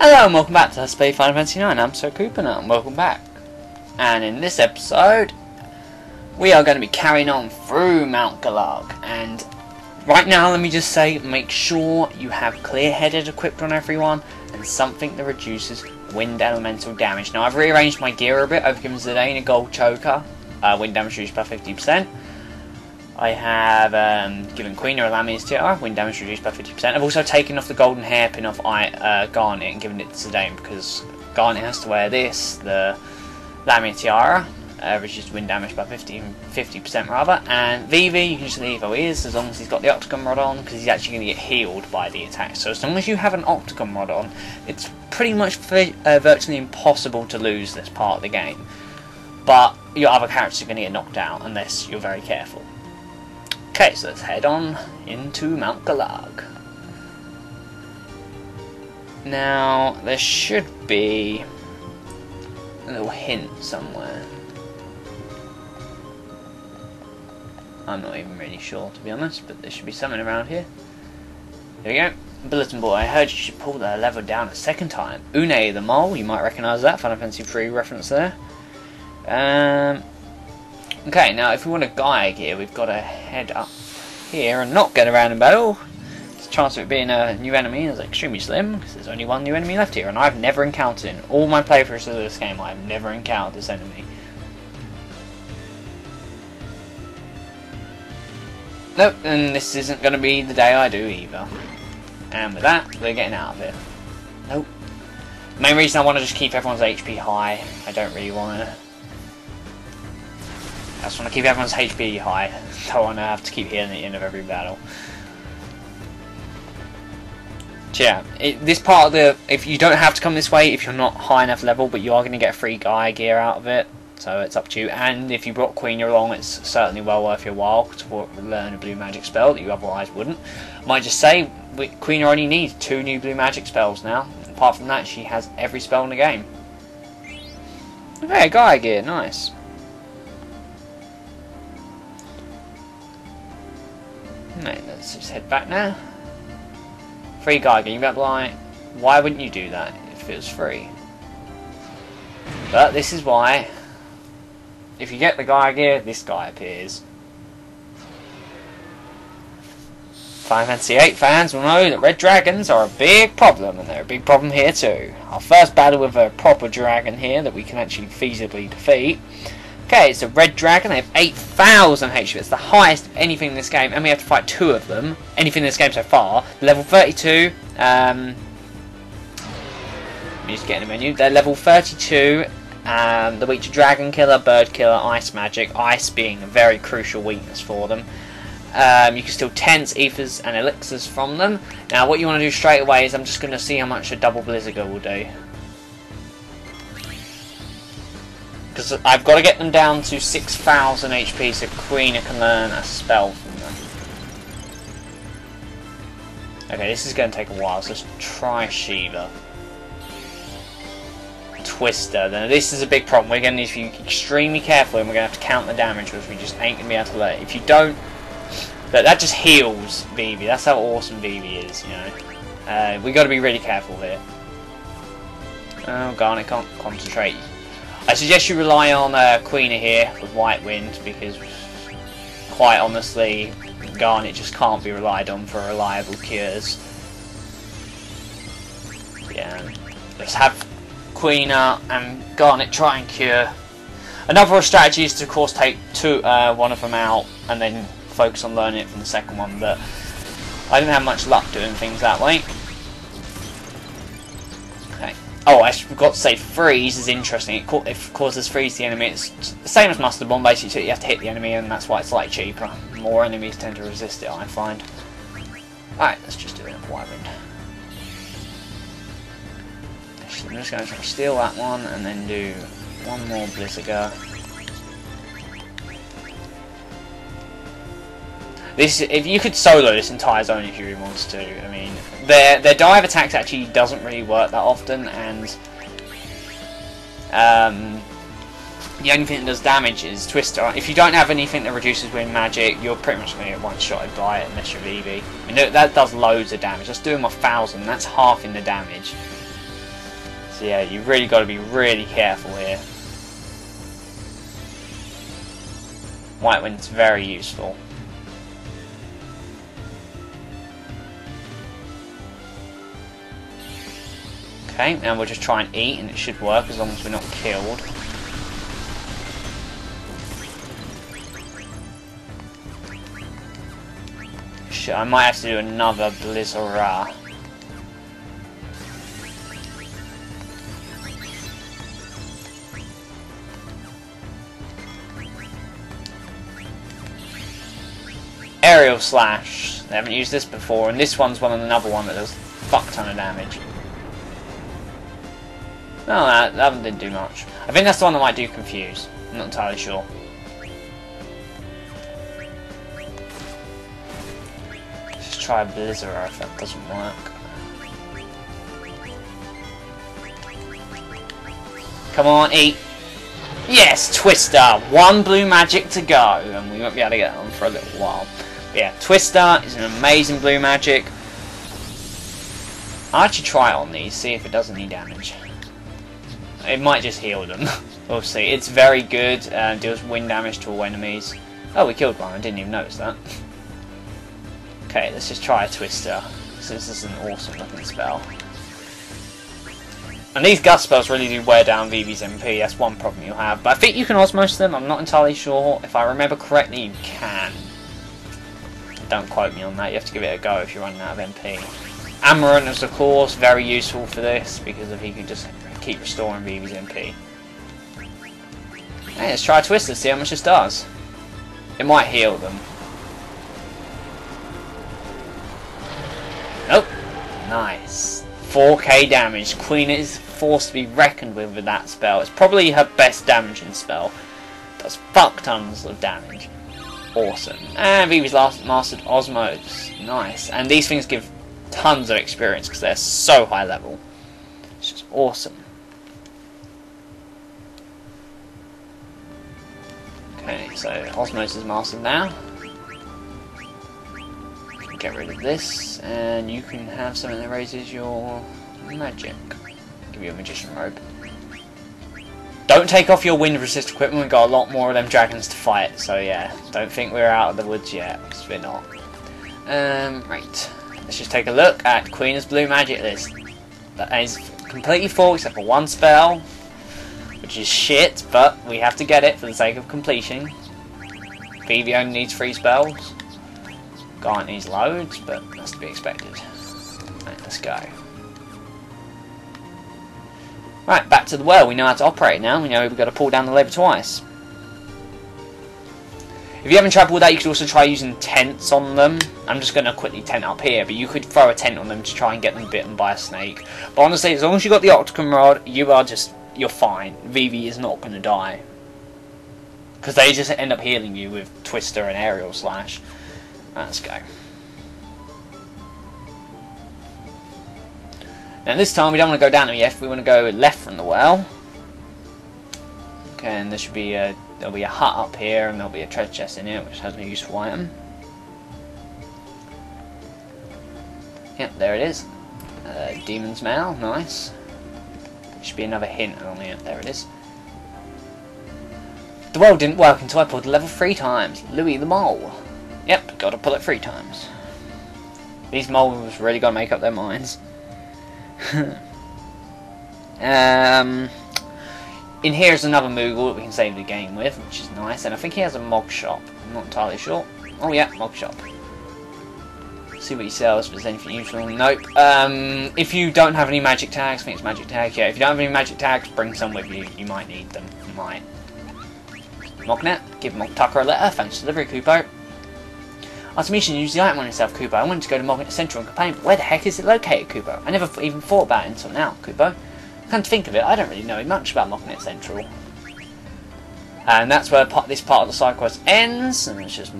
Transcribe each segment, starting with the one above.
Hello and welcome back to Let's Play Final Fantasy IX. I'm Sir Cooper now, and welcome back. And in this episode, we are going to be carrying on through Mount Galag. And right now, let me just say, make sure you have Clear-Headed equipped on everyone, and something that reduces wind elemental damage. Now, I've rearranged my gear a bit. I've given Zidane a gold choker, wind damage reduced by 50%. I have given Queen a Lamia's tiara, wind damage reduced by 50%. I've also taken off the golden hairpin off Garnet and given it to Zidane because Garnet has to wear this, the Lamia tiara, reduced wind damage by 50% rather. And Vivi, you can just leave how he is as long as he's got the Octagon Rod on, because he's actually going to get healed by the attack. So as long as you have an Octagon Rod on, it's pretty much virtually impossible to lose this part of the game. But your other characters are going to get knocked out unless you're very careful. Okay, so let's head on into Mount Galag. Now, there should be a little hint somewhere. I'm not even really sure, to be honest, but there should be something around here. There we go. Bulletin board. I heard you should pull the lever down a second time. Une the Mole, you might recognise that. Final Fantasy 3 reference there. Okay, now if we want a Gaia gear, we've got to head up here and not get around in battle. The chance of it being a new enemy is extremely slim, because there's only one new enemy left here, and I've never encountered it. In all my playthroughs of this game, I've never encountered this enemy. Nope, and this isn't going to be the day I do either. And with that, we're getting out of here. Nope. The main reason I want to just keep everyone's HP high, I don't really want to... I just want to keep everyone's HP high. Don't want to have to keep healing at the end of every battle. So yeah, this part of the... If you don't have to come this way if you're not high enough level, but you are going to get a free Gaia gear out of it. So it's up to you. And if you brought Queen along, it's certainly well worth your while to learn a blue magic spell that you otherwise wouldn't. I might just say, Queen only needs 2 new blue magic spells now. Apart from that, she has every spell in the game. Okay, Gaia gear, nice. Right, let's just head back now. Free Gaia gear, you might be like, why wouldn't you do that if it was free? But this is why, if you get the Gaia gear, this guy appears. Final Fantasy VIII fans will know that red dragons are a big problem, and they're a big problem here too. Our first battle with a proper dragon here that we can actually feasibly defeat. Okay, it's a red dragon. They have 8,000 HP. It's the highest of anything in this game, and we have to fight 2 of them. Anything in this game so far. Level 32. Let me just get in the menu. They're level 32. They're weak to Dragon Killer, Bird Killer, Ice Magic. Ice being a very crucial weakness for them. You can steal Tents, Ethers, and Elixirs from them. Now, what you want to do straight away is I'm just going to see how much a double Blizziger will do. Because I've got to get them down to 6,000 HP so Queen can learn a spell from them. Okay, this is going to take a while, so let's try Shiva. Twister. Now, this is a big problem. We're going to need to be extremely careful, and we're going to have to count the damage, which we just ain't going to be able to let. If you don't... That just heals Vivi. That's how awesome Vivi is, you know. We've got to be really careful here. Oh, Garnet can't concentrate. I suggest you rely on Queen here with White Wind, because quite honestly Garnet just can't be relied on for reliable cures. Yeah, let's have Queen and Garnet try and cure. Another strategy is to of course take one of them out and then focus on learning it from the second one, but I didn't have much luck doing things that way. Oh, I forgot to say, freeze is interesting. It causes freeze the enemy. It's the same as Mustard Bomb, basically, so you have to hit the enemy, and that's why it's slightly cheaper. More enemies tend to resist it, I find. Alright, let's just do it with White Wind. I'm just going to try to steal that one, and then do one more Blizziger. If you could solo this entire zone if you really wanted to. I mean, their dive attacks actually doesn't really work that often, and the only thing that does damage is Twister. If you don't have anything that reduces wind magic, you're pretty much going to get one-shotted by it unless you're Vivi. I mean, that does loads of damage. Let's do them 1,000. That's halving the damage. So yeah, you've really got to be really careful here. White Wind's very useful. Okay, now we'll just try and eat, and it should work as long as we're not killed. Shit, I might have to do another Blizzara. Aerial Slash. They haven't used this before, and this one's another one that does a fuck ton of damage. No, that one didn't do much. I think that's the one that might do Confuse. I'm not entirely sure. Let's just try a Blizzard if that doesn't work. Come on, eat! Yes, Twister! One blue magic to go, and we won't be able to get on for a little while. But yeah, Twister is an amazing blue magic. I'll actually try it on these, see if it does any damage. It might just heal them. We'll see. It's very good, deals wind damage to all enemies. Oh, we killed one, I didn't even notice that. Okay, let's just try a Twister. So this is an awesome looking spell. And these gust spells really do wear down Vivi's MP, that's one problem you'll have. But I think you can osmose them, I'm not entirely sure. If I remember correctly, you can. Don't quote me on that, you have to give it a go if you're running out of MP. Amarant is, of course, very useful for this, because if he can just keep restoring Vivi's MP. Hey, let's try a Twister, see how much this does. It might heal them. Nope. Nice. 4k damage. Queen is forced to be reckoned with that spell. It's probably her best damaging spell. Does fuck tons of damage. Awesome. And Vivi's last mastered Osmose. Nice. And these things give tons of experience because they're so high level. It's just awesome. Okay, so Osmose is mastered now. Get rid of this, and you can have something that raises your magic. Give you a magician robe. Don't take off your wind resist equipment, we've got a lot more of them dragons to fight, so yeah, don't think we're out of the woods yet, because we're not. Right, let's just take a look at Queen's Blue Magic list. That is completely full except for one spell, which is shit, but we have to get it for the sake of completion. Vivi only needs 3 spells. Garnet needs loads, but that's to be expected. Right, let's go. Right, back to the well. We know how to operate now. We know we've got to pull down the lever twice. If you haven't tried with that, you could also try using tents on them. I'm just going to quickly tent up here, but you could throw a tent on them to try and get them bitten by a snake. But honestly, as long as you've got the Octocom Rod, you're fine. Vivi is not going to die. Because they just end up healing you with Twister and Aerial Slash. Let's go. Now this time we don't want to go down to the F, we want to go left from the well. Okay, and there should be there'll be a hut up here, and there'll be a treasure chest in here, which has a useful item. Yep, there it is. Demon's Mail, nice. There should be another hint on here. There it is. The well didn't work until I pulled the level 3 times. Louis the Mole. Yep, gotta pull it 3 times. These moles really gotta make up their minds. In here is another Moogle that we can save the game with, which is nice, and I think he has a Mog Shop. I'm not entirely sure. Oh yeah, Mog Shop. See what he sells, if there's anything useful. Nope. If you don't have any magic tags, I think it's magic tags, yeah, if you don't have any magic tags, bring some with you. You might need them. You might. Mognet, give Mog Tucker a letter, thanks for delivery, Kupo. Artemisian used the item on himself, Kupo. I wanted to go to Mognet Central and complain, but where the heck is it located, Kupo? I never even thought about it until now, Kupo. Come to think of it, I don't really know much about Mognet Central. And that's where this part of the side quest ends, and it's just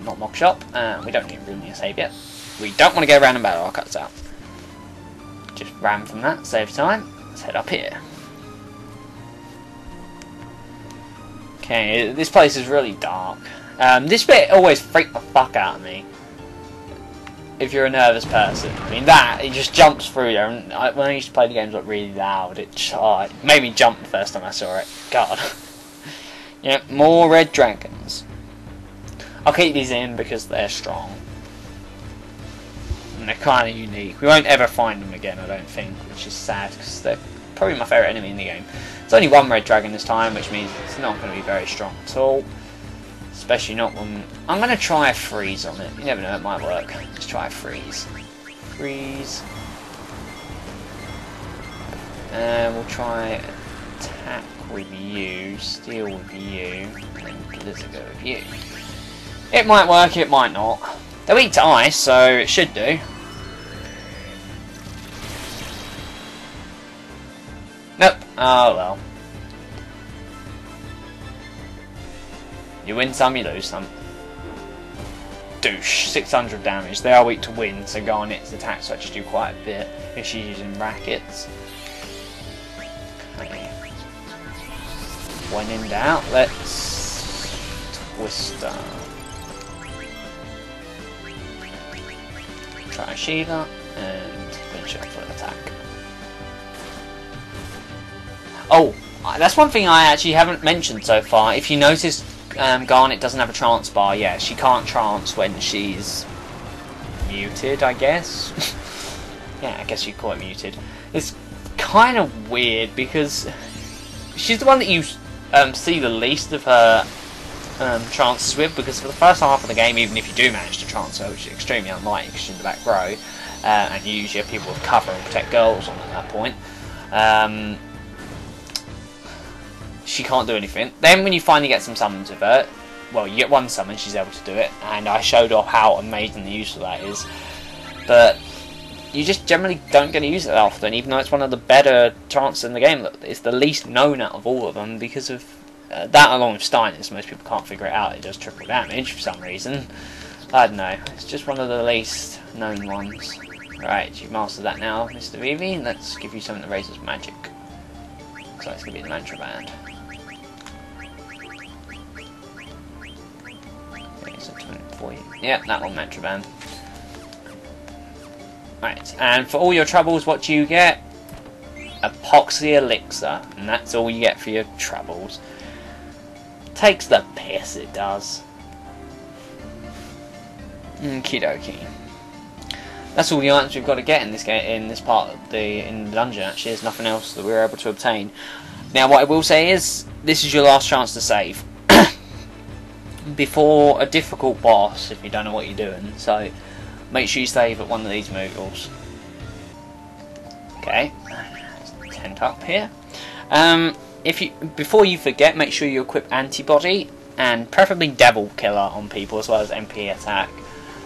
not Mog Shop. We don't really need to save yet. We don't want to go around and battle our cuts out. Just ram from that, save time. Let's head up here. Okay, this place is really dark. This bit always freaked the fuck out of me. if you're a nervous person. I mean, it just jumps through there. And when I used to play the games like really loud, it made me jump the first time I saw it. God. Yeah, more red dragons. I'll keep these in because they're strong. And they're kind of unique. We won't ever find them again, I don't think, which is sad because they're probably my favourite enemy in the game. There's only one red dragon this time, which means it's not going to be very strong at all. Especially not when... I'm going to try a freeze on it. You never know, it might work. Let's try a freeze. Freeze. And we'll try attack with you, steel with you, and blizzard with you. It might work, it might not. They're weak to ice, so it should do. Nope. Oh well. You win some, you lose some. Douche. 600 damage. They are weak to wind, so Garnet's attacks actually do quite a bit if she's using brackets. Okay. When in doubt, let's Twister. Try a Shiva and finish up for an attack. Oh, that's one thing I actually haven't mentioned so far. If you notice, Garnet doesn't have a trance bar. Yeah, she can't trance when she's muted, I guess. Yeah, I guess you'd call it muted. It's kind of weird because she's the one that you see the least of her chances with, because for the first half of the game, even if you do manage to trance her, which is extremely unlikely because she's in the back row, and you usually have people with cover and protect girls on at that point, she can't do anything. Then when you finally get some summons with her, well, you get one summon, she's able to do it, and I showed off how amazing the use of that is, but you just generally don't get to use it that often, even though it's one of the better chances in the game. It's the least known out of all of them because of that, along with Steiners. Most people can't figure it out. It does triple damage for some reason. I don't know. It's just one of the least known ones. Right, you've mastered that now, Mr. Vivi. Let's give you something that raises magic. So it's going to be the Mantra Band. Okay, so 24. Yep, that one, Mantra Band. Right, and for all your troubles, what do you get? Epoxy Elixir, and that's all you get for your troubles. Takes the piss, it does. Okie dokie. That's all the items we've got to get in this game, in this part of the dungeon. Actually, there's nothing else that we're able to obtain. Now, what I will say is, this is your last chance to save before a difficult boss if you don't know what you're doing. So, make sure you save at one of these moogles. Okay, tent up here. Before you forget, make sure you equip Antibody and preferably Devil Killer on people as well as MP Attack.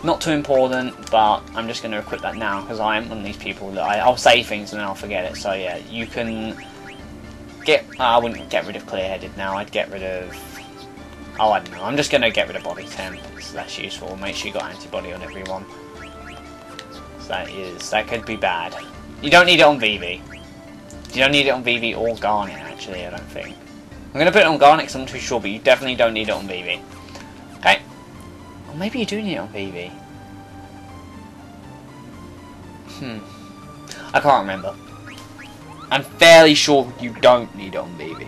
Not too important, but I'm just going to equip that now because I am one of these people that I'll say things and then I'll forget it. So yeah, you can get. I wouldn't get rid of Clear-Headed now. I'd get rid of. Oh, I don't know. I'm just going to get rid of Body Temp. So that's useful. Make sure you got Antibody on everyone. So that could be bad. You don't need it on Vivi. You don't need it on Vivi or Garnet, actually, I don't think. I'm going to put it on Garnet because I'm not too sure, but you definitely don't need it on Vivi. Okay. Or maybe you do need it on Vivi. I can't remember. I'm fairly sure you don't need it on Vivi.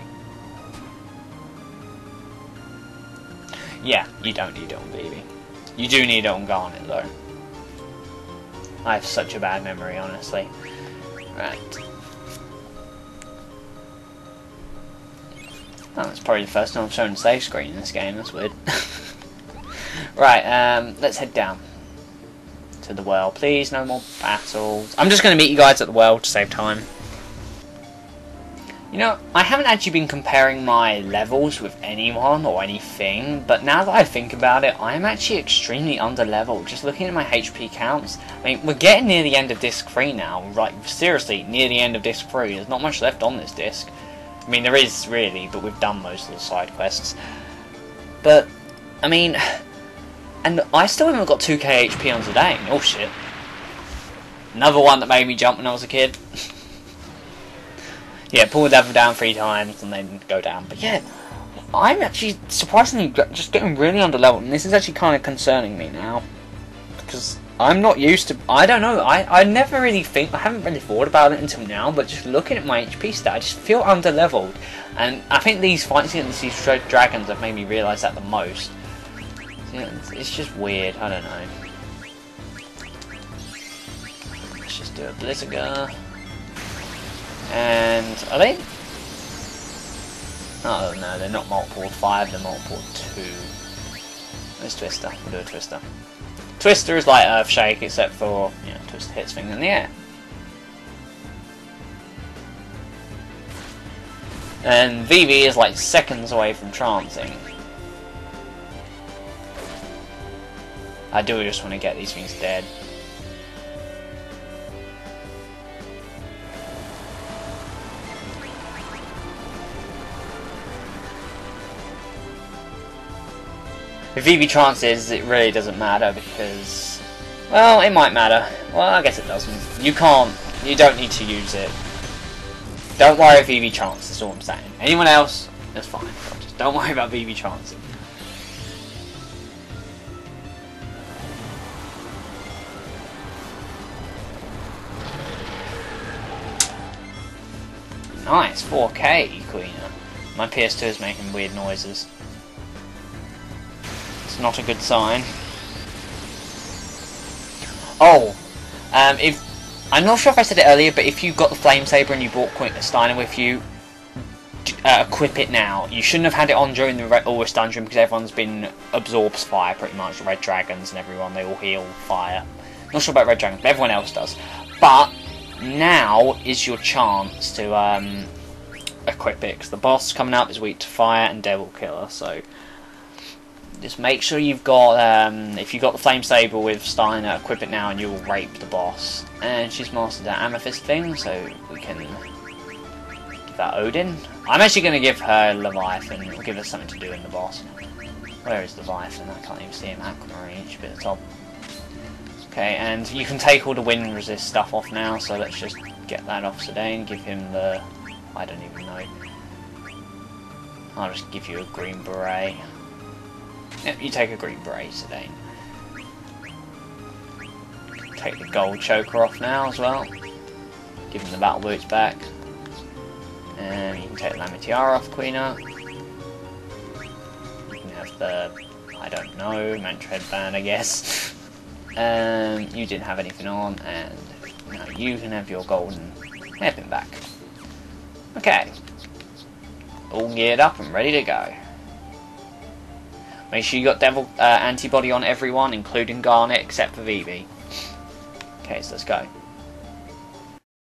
Yeah, you don't need it on Vivi. You do need it on Garnet, though. I have such a bad memory, honestly. Right. Oh, that's probably the first time I've shown a save screen in this game, that's weird. Right, let's head down to the well. Please, no more battles. I'm just going to meet you guys at the well to save time. You know, I haven't actually been comparing my levels with anyone or anything, but now that I think about it, I am actually extremely under-leveled. Just looking at my HP counts, I mean, we're getting near the end of Disc 3 now. Like, seriously, near the end of Disc 3. There's not much left on this disc. I mean, there is, really, but we've done most of the side quests. But, I mean, and I still haven't got 2k HP on today. Oh, shit. Another one that made me jump when I was a kid. Yeah, pull the level down 3 times and then go down. But yeah, I'm actually surprisingly just getting really under leveled, and this is actually kind of concerning me now because I'm not used to... I don't know. I never really think... I haven't really thought about it until now, but just looking at my HP stat, I just feel under-leveled. And I think these fights against these dragons have made me realise that the most. Yeah, it's just weird. I don't know. Let's just do a Blizzagar. And... Are they... Oh no, they're not multiple 5, they're multiple 2. There's Twister. We'll do a Twister. Twister is like Earthshake, except for, you know, Twister hits things in the air. And Vivi is like seconds away from trancing. I do just want to get these things dead. If Vivi trances, it really doesn't matter because, well, it might matter. Well, I guess it doesn't. You don't need to use it. Don't worry if Vivi trances, that's all I'm saying. Anyone else, that's fine. Just don't worry about Vivi trancing. Nice, 4K, Quina. My PS2 is making weird noises. It's not a good sign. Oh, I'm not sure if I said it earlier, but if you got the Flame Saber and you brought Steiner with you, equip it now. You shouldn't have had it on during the Aurus Dungeon because everyone's been absorbs fire pretty much. Red Dragons and everyone, they all heal fire. Not sure about Red Dragons, but everyone else does. But now is your chance to equip it because the boss coming up is weak to fire and Devil Killer, so. Just make sure you've got, if you've got the Flame Saber with Steiner, equip it now and you will rape the boss. And she's mastered that Amethyst thing, so we can give that Odin. I'm actually going to give her Leviathan, it'll give us something to do in the boss. Where is Leviathan? I can't even see him. Aquamarine, should be at the top. Okay, and you can take all the wind resist stuff off now, so let's just get that off Zidane, give him the... I don't even know. I'll just give you a green beret. Yep, you take a green beret, Zidane. Take the gold choker off now as well. Give him the battle boots back. And you can take the Lametiara off, Quina. You can have the, I don't know, Mantra headband, I guess. You didn't have anything on, and now you can have your golden hairpin back. Okay. All geared up and ready to go. Make sure you got Devil antibody on everyone, including Garnet, except for Vivi. Okay, so let's go.